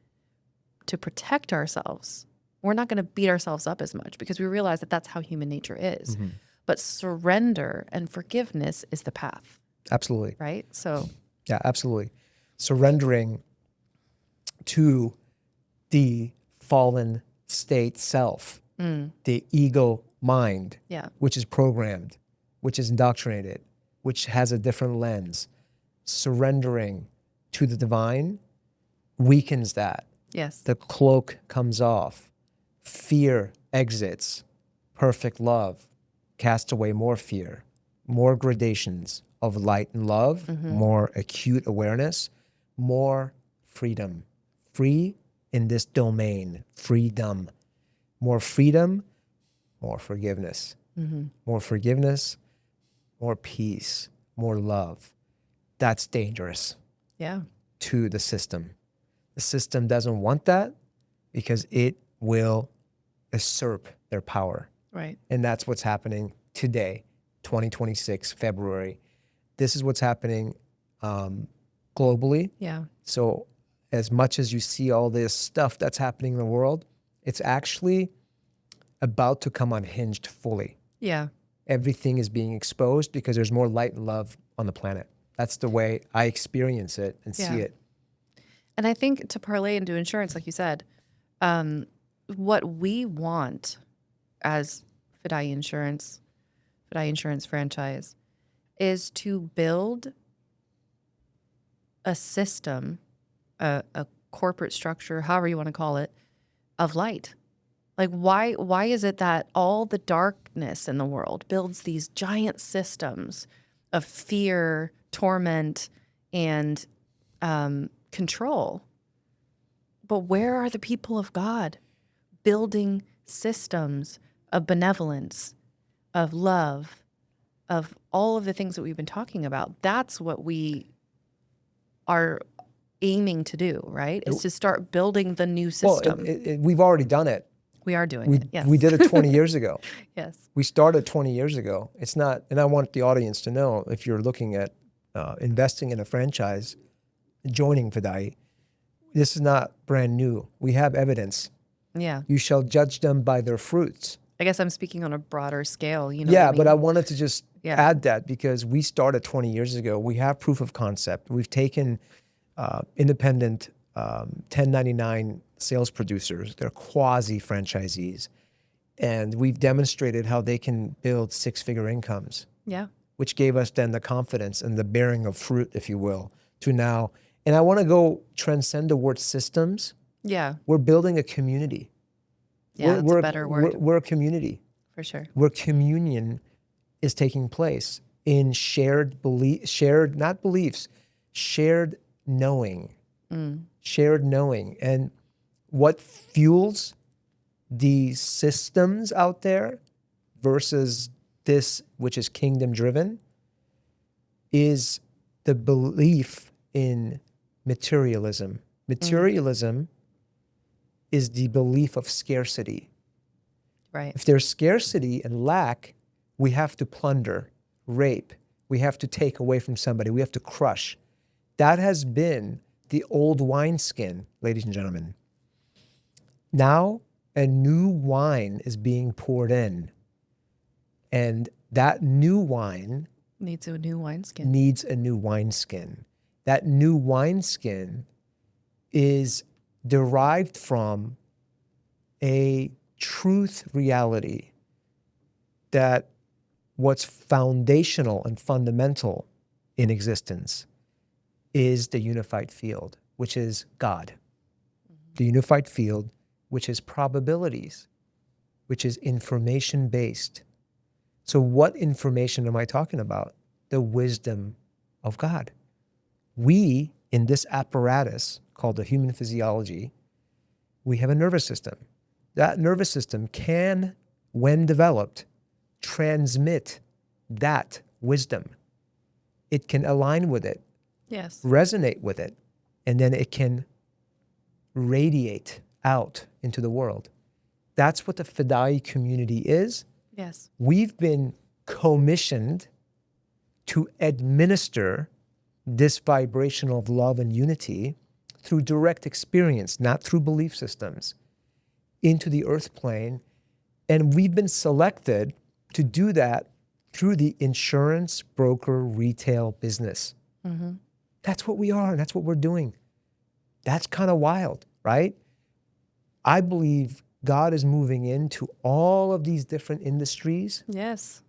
B: to protect ourselves, we're not going to beat ourselves up as much because we realize that that's how human nature is. But surrender and forgiveness is the path.
A: Absolutely.
B: Right? So
A: yeah, absolutely. Surrendering to the fallen state self, the ego mind, which is programmed, which is indoctrinated, which has a different lens. Surrendering to the divine weakens that.
B: yes.
A: The cloak comes off. Fear exits. Perfect love casts away more fear, more gradations of light and love, more acute awareness, more freedom. Free in this domain, freedom. More freedom, more forgiveness. More forgiveness, more peace, more love. That's dangerous
B: Yeah.
A: to the system. The system doesn't want that because it will usurp their power.
B: Right.
A: And that's what's happening today, 2026, February. This is what's happening globally.
B: Yeah.
A: So as much as you see all this stuff that's happening in the world, it's actually about to come unhinged fully.
B: Yeah.
A: Everything is being exposed because there's more light and love on the planet. That's the way I experience it and see it.
B: And I think to parlay into insurance, like you said, what we want as Fadaie Insurance franchise is to build a system, a corporate structure, however you want to call it, of light. Like, why is it that all the darkness in the world builds these giant systems of fear, torment, and control? But where are the people of God building systems of benevolence, of love, of all of the things that we've been talking about? That's what we are aiming to do, right? Is to start building the new system.
A: Well, we've already done it.
B: We are doing it, yes.
A: We did it 20 years ago.
B: Yes.
A: We started 20 years ago. It's not, and I want the audience to know, if you're looking at investing in a franchise, joining Fadaie, this is not brand new. We have evidence.
B: Yeah.
A: You shall judge them by their fruits.
B: I guess I'm speaking on a broader scale, you know.
A: Yeah,
B: what I mean?
A: but I wanted to just add that because we started 20 years ago. We have proof of concept. We've taken independent 1099 sales producers, they're quasi-franchisees, and we've demonstrated how they can build six-figure incomes.
B: Yeah.
A: Which gave us then the confidence and the bearing of fruit, if you will, to now. And I want to go transcend the word systems.
B: Yeah.
A: We're building a community.
B: Yeah, that's a better word.
A: We're a community.
B: For sure.
A: Where communion is taking place in shared not beliefs, shared knowing. Shared knowing. And what fuels the systems out there versus this, which is kingdom driven, is the belief in materialism. Materialism is the belief of scarcity.
B: Right.
A: If there's scarcity and lack, we have to plunder, rape, we have to take away from somebody, we have to crush. That has been the old wineskin, ladies and gentlemen. Now a new wine is being poured in. And that new wine
B: needs a new wineskin.
A: That new wineskin is derived from a truth reality that what's foundational and fundamental in existence is the unified field, which is God. The unified field, which is probabilities, which is information-based. So what information am I talking about? The wisdom of God. We, in this apparatus called the human physiology, we have a nervous system. That nervous system can, when developed, transmit that wisdom. It can align with it,
B: yes,
A: resonate with it, and then it can radiate out into the world. That's what the Fadaie community is.
B: Yes.
A: We've been commissioned to administer this vibration of love and unity through direct experience, not through belief systems, into the earth plane. And we've been selected to do that through the insurance broker retail business. Mm-hmm. That's what we are, and that's what we're doing. That's kind of wild, right? I believe God is moving into all of these different industries.
B: Yes.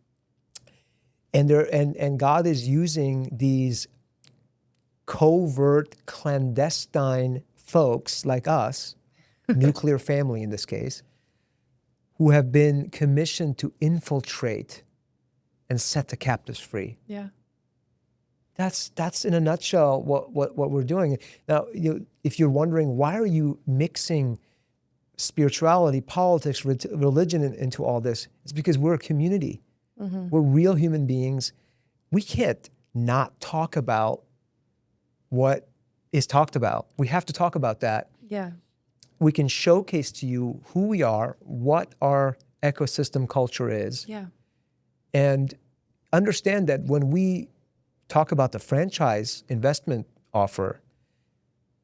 A: And God is using these covert, clandestine folks like us, nuclear family in this case, who have been commissioned to infiltrate and set the captives free.
B: Yeah.
A: That's in a nutshell what we're doing. Now, if you're wondering, why are you mixing spirituality, politics, religion into all this? It's because we're a community. Mm-hmm. We're real human beings. We can't not talk about what is talked about. We have to talk about that.
B: Yeah.
A: we can showcase to you who we are, what our ecosystem culture is,
B: Yeah.
A: and understand that when we talk about the franchise investment offer,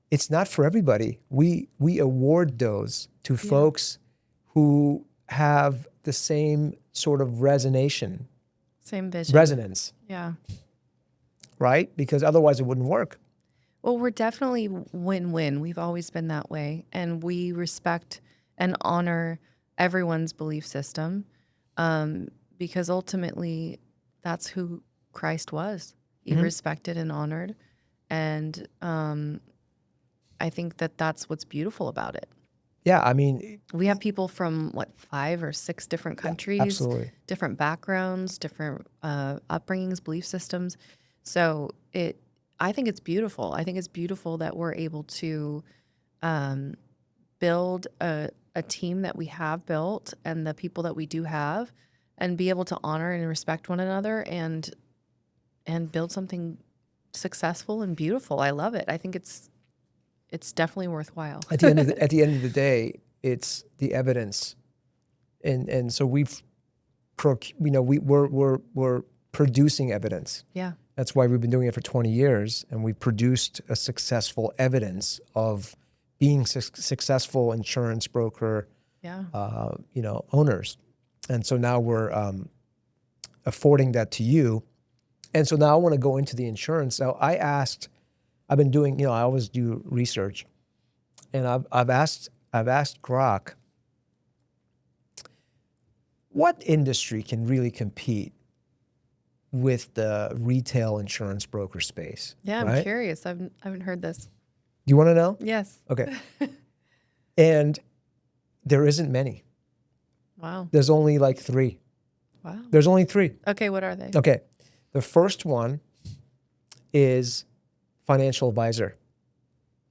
A: it's not for everybody. We award those to folks who have the same sort of resonance.
B: Same vision. Yeah.
A: Right? Because otherwise it wouldn't work.
B: Well, we're definitely win-win. We've always been that way. And we respect and honor everyone's belief system because ultimately that's who Christ was. He respected and honored. And I think that that's what's beautiful about it.
A: Yeah, I mean,
B: we have people from 5 or 6 different countries,
A: absolutely,
B: different backgrounds, different upbringings, belief systems. So I think it's beautiful. I think it's beautiful that we're able to build a team that we have built and the people that we do have, and be able to honor and respect one another and build something successful and beautiful. I love it. I think it's definitely worthwhile.
A: At the end of the day, it's the evidence, and so we're producing evidence.
B: Yeah,
A: that's why we've been doing it for 20 years, and we've produced a successful evidence of being successful insurance broker, owners, and so now we're affording that to you, and so now I want to go into the insurance. So I've been doing, I always do research, and I've asked Grok, what industry can really compete with the retail insurance broker space?
B: Yeah, I'm curious. I haven't heard this.
A: Do you want to know?
B: Yes.
A: Okay. And there isn't many.
B: Wow.
A: There's only like 3.
B: Wow.
A: There's only 3.
B: Okay, what are they?
A: Okay. The first one is financial advisor,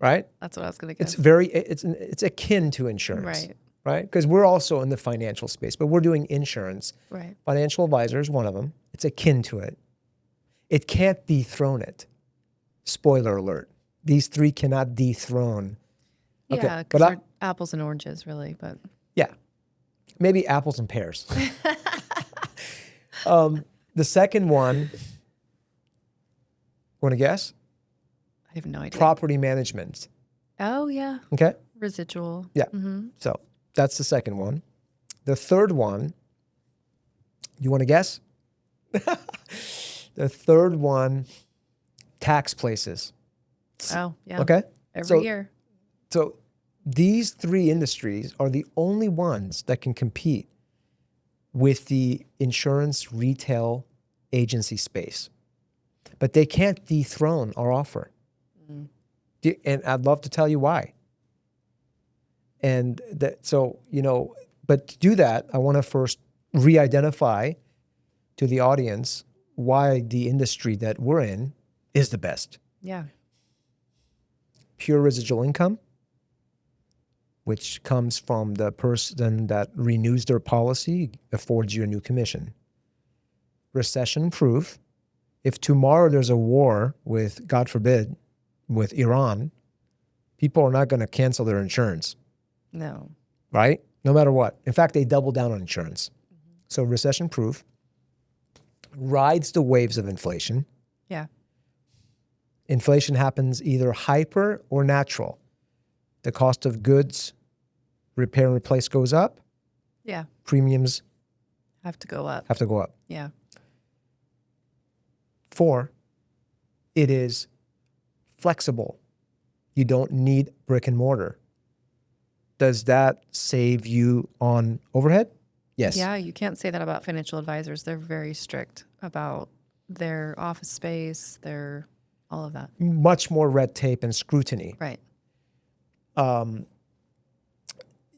A: right?
B: That's what I was going to guess.
A: It's akin to insurance,
B: right?
A: Right? Because we're also in the financial space, but we're doing insurance.
B: Right.
A: Financial advisor is one of them. It's akin to it. It can't dethrone it. Spoiler alert. These 3 cannot dethrone.
B: Yeah, because they're apples and oranges, really. But
A: yeah, maybe apples and pears. The second one, want to guess?
B: I have no idea.
A: Property management.
B: Oh, yeah.
A: Okay.
B: Residual.
A: Yeah. So that's the second one. The third one, you want to guess? The third one, tax places.
B: Oh, yeah.
A: Okay.
B: Every year.
A: So these 3 industries are the only ones that can compete with the insurance retail agency space. But they can't dethrone our offer. And I'd love to tell you why. And but to do that, I want to first re-identify to the audience why the industry that we're in is the best.
B: Yeah.
A: Pure residual income, which comes from the person that renews their policy, affords you a new commission. Recession proof. If tomorrow there's a war with, God forbid, with Iran, people are not going to cancel their insurance.
B: No.
A: Right? No matter what. In fact, they double down on insurance. So recession proof, rides the waves of inflation.
B: Yeah.
A: Inflation happens either hyper or natural. The cost of goods, repair and replace goes up.
B: Yeah.
A: Premiums
B: have to go up.
A: Yeah. 4, it is flexible. You don't need brick and mortar. Does that save you on overhead? Yes.
B: Yeah, you can't say that about financial advisors. They're very strict about their office space, their all of that.
A: Much more red tape and scrutiny.
B: Right.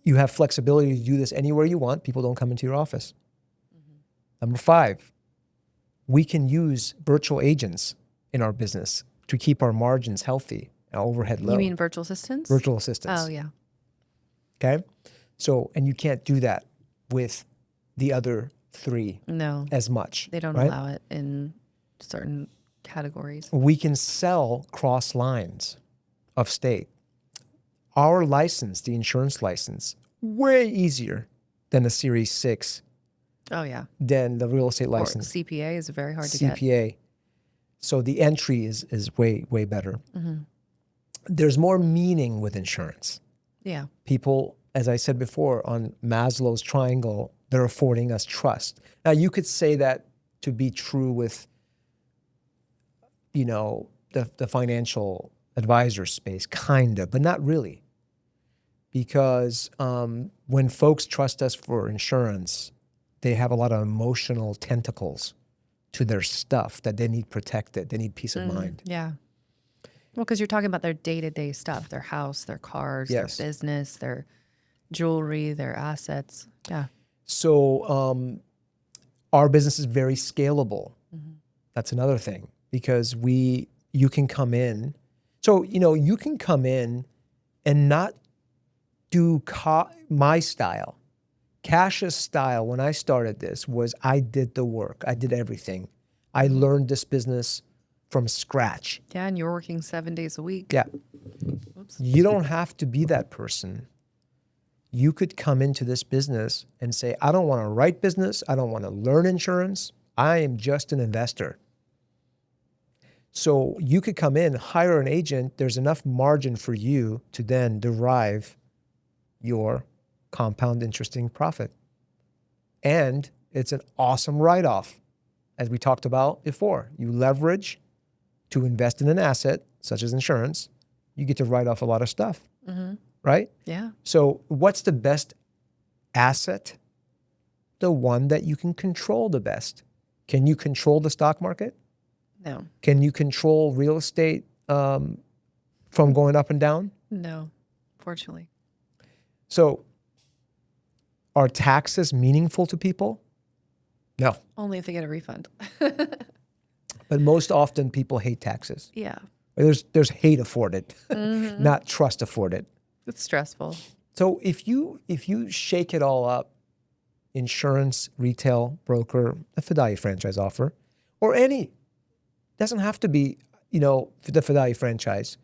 A: You have flexibility to do this anywhere you want. People don't come into your office. Number 5, we can use virtual agents in our business to keep our margins healthy and overhead low.
B: You mean virtual assistants?
A: Virtual assistants.
B: Oh, yeah.
A: Okay. So, and you can't do that with the other 3 as much.
B: They don't allow it in certain categories.
A: We can sell cross lines of state. our license, the insurance license, way easier than a Series 6,
B: Oh, yeah.
A: than the real estate
B: Or
A: license.
B: CPA is very hard to get.
A: CPA. So the entry is way, way better. There's more meaning with insurance.
B: Yeah.
A: People, as I said before, on Maslow's triangle, they're affording us trust. Now, you could say that to be true with, the financial advisor space, kind of, but not really. Because when folks trust us for insurance, they have a lot of emotional tentacles to their stuff that they need protected. They need peace of mind.
B: Yeah. Well, because you're talking about their day-to-day stuff, their house, their cars,
A: Yes.
B: their business, their jewelry, their assets. Yeah.
A: So our business is very scalable. That's another thing, because you can come in. So, you can come in and not do my style. Cash's style when I started this was I did the work. I did everything. I learned this business from scratch.
B: Yeah, and you're working 7 days a week.
A: Yeah.
B: Oops.
A: You don't have to be that person. You could come into this business and say, I don't want to write business. I don't want to learn insurance. I am just an investor. So you could come in, hire an agent. There's enough margin for you to then derive your compound interesting profit. And it's an awesome write-off. As we talked about before, you leverage to invest in an asset, such as insurance. You get to write off a lot of stuff, right?
B: Yeah.
A: So what's the best asset? The one that you can control the best. Can you control the stock market?
B: No.
A: Can you control real estate from going up and down?
B: No, fortunately.
A: So are taxes meaningful to people? No.
B: Only if they get a refund.
A: But most often people hate taxes.
B: Yeah.
A: There's hate afforded, not trust afforded.
B: It's stressful.
A: So if you shake it all up, insurance, retail, broker, a Fadaie franchise offer, or any, doesn't have to be, the Fadaie franchise.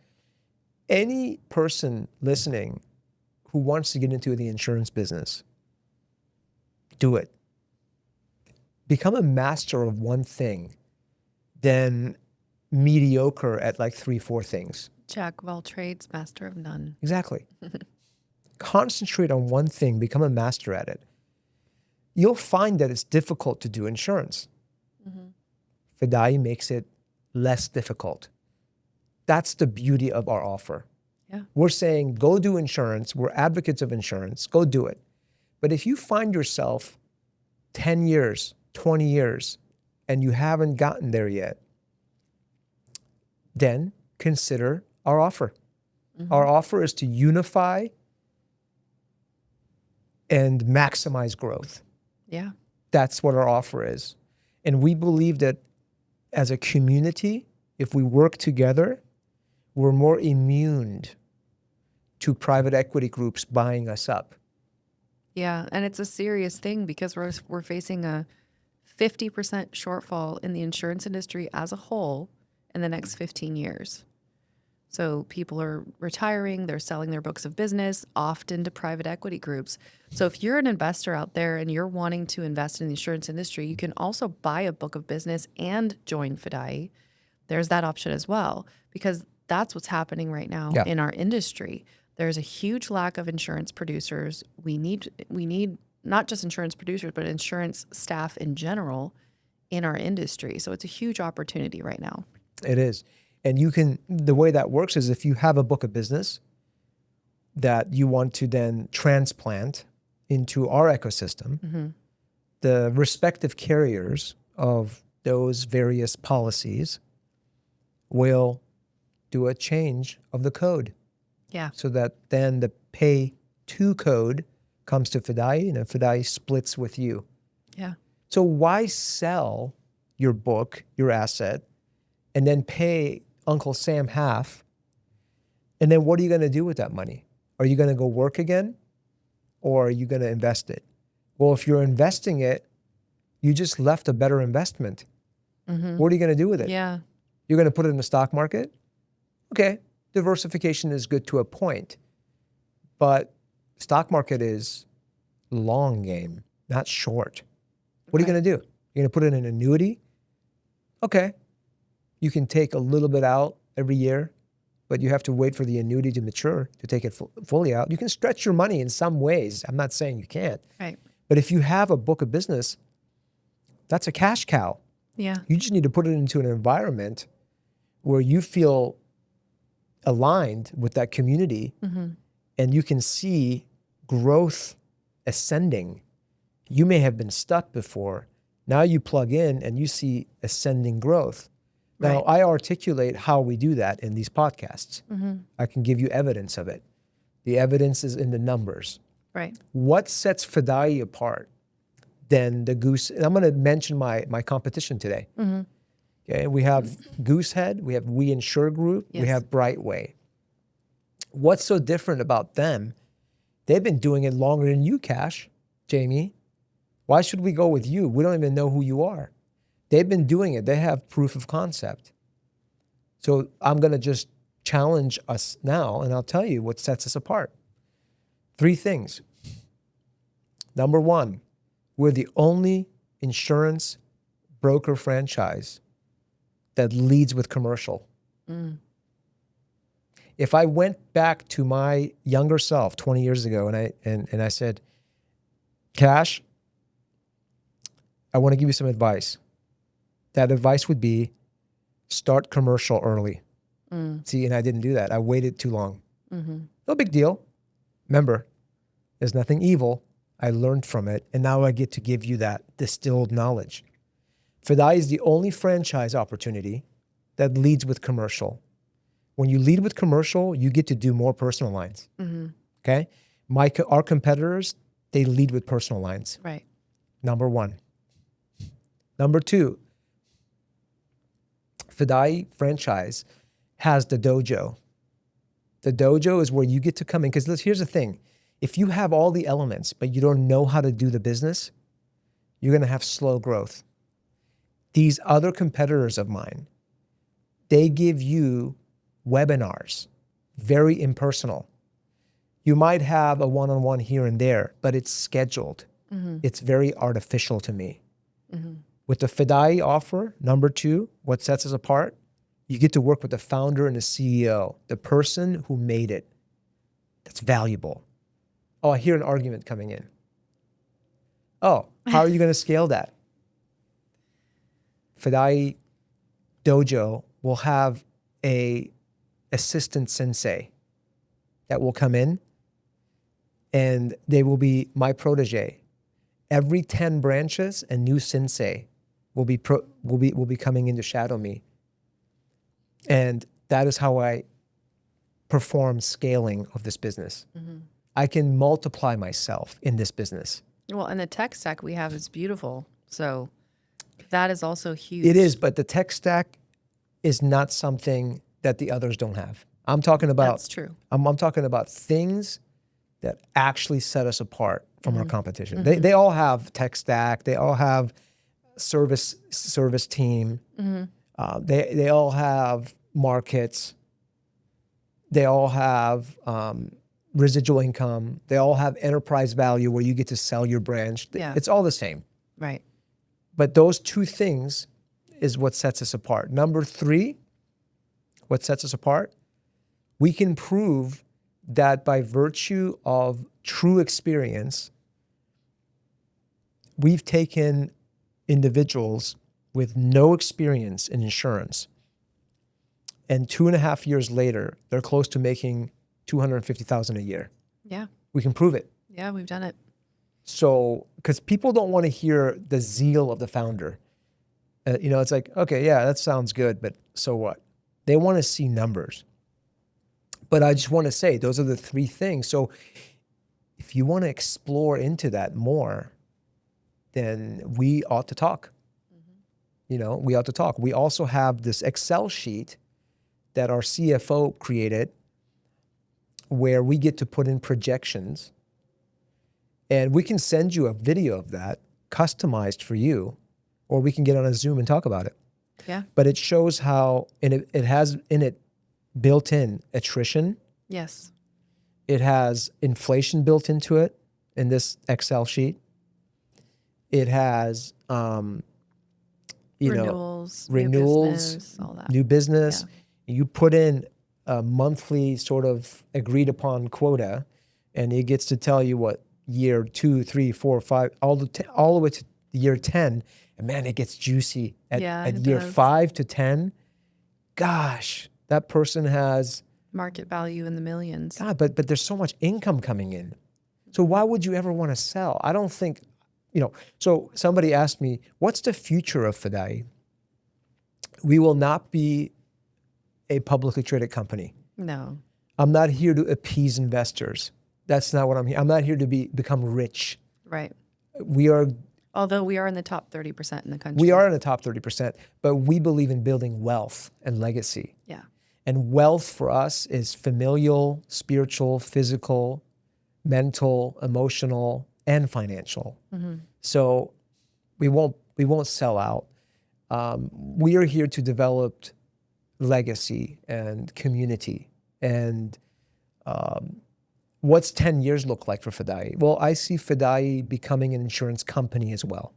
A: Any person listening who wants to get into the insurance business, do it. Become a master of one thing, then mediocre at like 3-4 things.
B: Jack of all trades, master of none.
A: Exactly. Concentrate on one thing, become a master at it. You'll find that it's difficult to do insurance. Fadaie makes it less difficult. That's the beauty of our offer.
B: Yeah.
A: We're saying, go do insurance. We're advocates of insurance. Go do it. But if you find yourself 10 years, 20 years, and you haven't gotten there yet, then consider our offer. Our offer is to unify and maximize growth.
B: Yeah.
A: That's what our offer is. And we believe that as a community, if we work together, we're more immune to private equity groups buying us up.
B: Yeah, and it's a serious thing because we're facing a 50% shortfall in the insurance industry as a whole in the next 15 years. So people are retiring, they're selling their books of business, often to private equity groups. So if you're an investor out there and you're wanting to invest in the insurance industry, you can also buy a book of business and join Fadaie. There's that option as well, because that's what's happening right now in our industry. There's a huge lack of insurance producers. We need not just insurance producers, but insurance staff in general in our industry. So it's a huge opportunity right now.
A: It is. And the way that works is if you have a book of business that you want to then transplant into our ecosystem, the respective carriers of those various policies will do a change of the code.
B: Yeah.
A: So that then the pay to code comes to Fadaie and Fadaie splits with you.
B: Yeah.
A: So why sell your book, your asset, and then pay Uncle Sam half? And then what are you going to do with that money? Are you going to go work again? Or are you going to invest it? Well, if you're investing it, you just left a better investment. What are you going to do with it?
B: Yeah.
A: You're going to put it in the stock market? Okay. Diversification is good to a point. But stock market is long game, not short. What are you going to do? You're going to put in an annuity? Okay. You can take a little bit out every year, but you have to wait for the annuity to mature to take it fully out. You can stretch your money in some ways. I'm not saying you can't.
B: Right.
A: But if you have a book of business, that's a cash cow.
B: Yeah.
A: You just need to put it into an environment where you feel aligned with that community, and you can see growth ascending. You may have been stuck before. Now you plug in and you see ascending growth. Now, I articulate how we do that in these podcasts. I can give you evidence of it. The evidence is in the numbers.
B: Right.
A: What sets Fadaie apart than the Goose? And I'm going to mention my competition today. Okay, we have Goosehead, we have We Insure Group, we have Brightway. What's so different about them? They've been doing it longer than you, Cash, Jamie. Why should we go with you? We don't even know who you are. They've been doing it. They have proof of concept. So I'm going to just challenge us now, and I'll tell you what sets us apart. 3 things. Number 1, we're the only insurance broker franchise that leads with commercial. If I went back to my younger self 20 years ago and I said, Cash, I want to give you some advice. That advice would be start commercial early. See, and I didn't do that. I waited too long. No big deal. Remember, there's nothing evil. I learned from it, and now I get to give you that distilled knowledge. Fadaie is the only franchise opportunity that leads with commercial. When you lead with commercial, you get to do more personal lines. Okay? Our competitors, they lead with personal lines.
B: Right.
A: Number 1. Number 2, Fadaie franchise has the dojo. The dojo is where you get to come in, because here's the thing. If you have all the elements, but you don't know how to do the business, you're going to have slow growth. These other competitors of mine, they give you webinars, very impersonal. You might have a one-on-one here and there, but it's scheduled. It's very artificial to me. With the Fadaie offer, number 2, what sets us apart, you get to work with the founder and the CEO, the person who made it. That's valuable. Oh, I hear an argument coming in. Oh, how are you going to scale that? Fadaie Dojo will have a assistant sensei that will come in, and they will be my protege. Every 10 branches, a new sensei will be coming in to shadow me. And that is how I perform scaling of this business. I can multiply myself in this business.
B: Well, and the tech stack we have is beautiful. So that is also huge.
A: It is, but the tech stack is not something that the others don't have. I'm talking about.
B: That's true.
A: I'm talking about things that actually set us apart from our competition. They all have tech stack. They all have service team. They all have markets. They all have residual income. They all have enterprise value where you get to sell your branch.
B: Yeah.
A: It's all the same.
B: Right.
A: But those 2 things is what sets us apart. Number 3, what sets us apart, we can prove that by virtue of true experience, we've taken individuals with no experience in insurance, and 2.5 years later, they're close to making $250,000 a year.
B: Yeah.
A: We can prove it.
B: Yeah, we've done it.
A: So, because people don't want to hear the zeal of the founder. It's like, okay, yeah, that sounds good, but so what? They want to see numbers. But I just want to say, those are the 3 things. So if you want to explore into that more, then we ought to talk. We ought to talk. We also have this Excel sheet that our CFO created where we get to put in projections, and we can send you a video of that customized for you, or we can get on a Zoom and talk about it.
B: Yeah.
A: But it shows how, and it has in it built-in attrition.
B: Yes.
A: It has inflation built into it in this Excel sheet. It has,
B: renewals,
A: new business. Yeah. You put in a monthly sort of agreed upon quota, and it gets to tell you what year 2, 3, 4, 5, all the way to year 10. And man, it gets juicy at year 5 to 10. Gosh, that person has
B: market value in the millions.
A: God, but there's so much income coming in. So why would you ever want to sell? I don't think, so somebody asked me, what's the future of Fadaie? We will not be a publicly traded company.
B: No.
A: I'm not here to appease investors. That's not what I'm here. I'm not here to become rich.
B: Right.
A: Although
B: we are in the top 30% in the country.
A: We are in the top 30%, but we believe in building wealth and legacy.
B: Yeah.
A: And wealth for us is familial, spiritual, physical, mental, emotional, and financial. Mm-hmm. So we won't sell out. We are here to develop legacy and community. And what's 10 years look like for Fadaie? Well, I see Fadaie becoming an insurance company as well.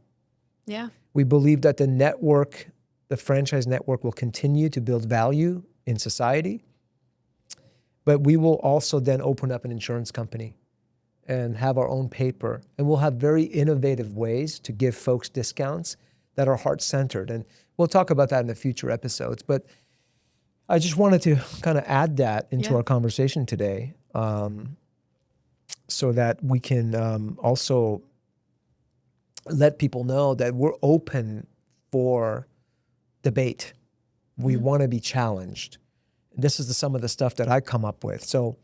B: Yeah.
A: We believe that the franchise network will continue to build value in society, but we will also then open up an insurance company and have our own paper. And we'll have very innovative ways to give folks discounts that are heart-centered. And we'll talk about that in the future episodes. But I just wanted to kind of add that into our conversation today, so that we can also let people know that we're open for debate. We want to be challenged. This is some of the stuff that I come up with. So,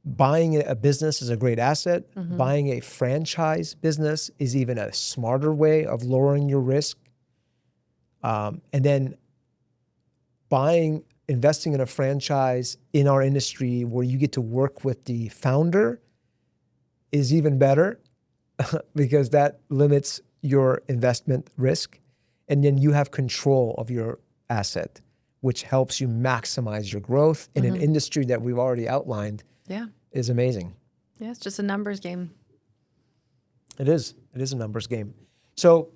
A: buying a business is a great asset. Mm-hmm. Buying a franchise business is even a smarter way of lowering your risk. And then investing in a franchise in our industry where you get to work with the founder is even better because that limits your investment risk. And then you have control of your asset, which helps you maximize your growth in an industry that we've already outlined.
B: Yeah.
A: Is amazing.
B: Yeah, it's just a numbers game.
A: It is. It is a numbers game. So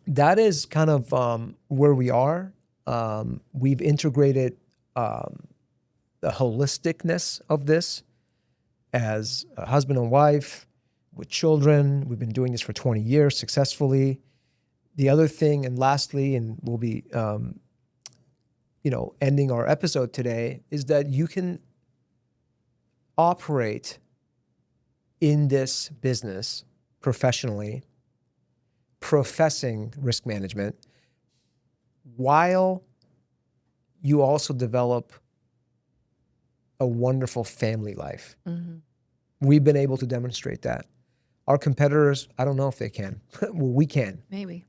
A: that is kind of where we are. We've integrated the holisticness of this as a husband and wife with children. We've been doing this for 20 years successfully. The other thing, and lastly, and we'll be ending our episode today, is that you can operate in this business professionally, professing risk management, while you also develop a wonderful family life. Mm-hmm. We've been able to demonstrate that. Our competitors, I don't know if they can. Well, we can.
B: Maybe.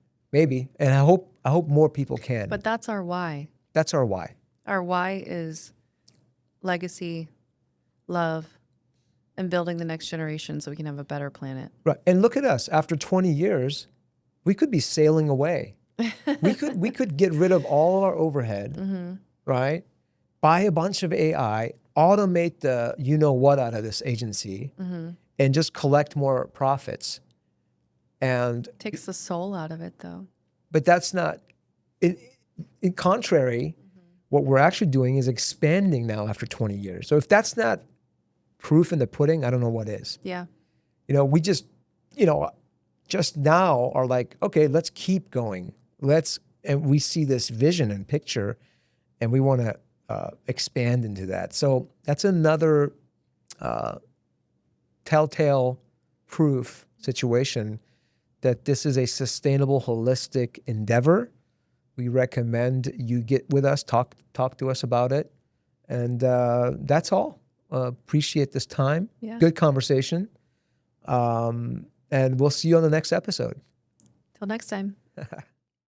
A: And I hope more people can.
B: But that's our why.
A: That's our why.
B: Our why is legacy, love, and building the next generation so we can have a better planet.
A: Right. And look at us. After 20 years, we could be sailing away. we could get rid of all of our overhead, right? Buy a bunch of AI, automate the you-know-what out of this agency, and just collect more profits. And
B: takes the soul out of it, though.
A: But that's not... In contrary, what we're actually doing is expanding now after 20 years. So if that's not proof in the pudding, I don't know what is.
B: Yeah.
A: We just now are like, okay, let's keep going. And we see this vision and picture, and we want to expand into that. So that's another telltale proof situation that this is a sustainable, holistic endeavor. We recommend you get with us, talk to us about it. And that's all. Appreciate this time.
B: Yeah.
A: Good conversation. And we'll see you on the next episode.
B: Till next time.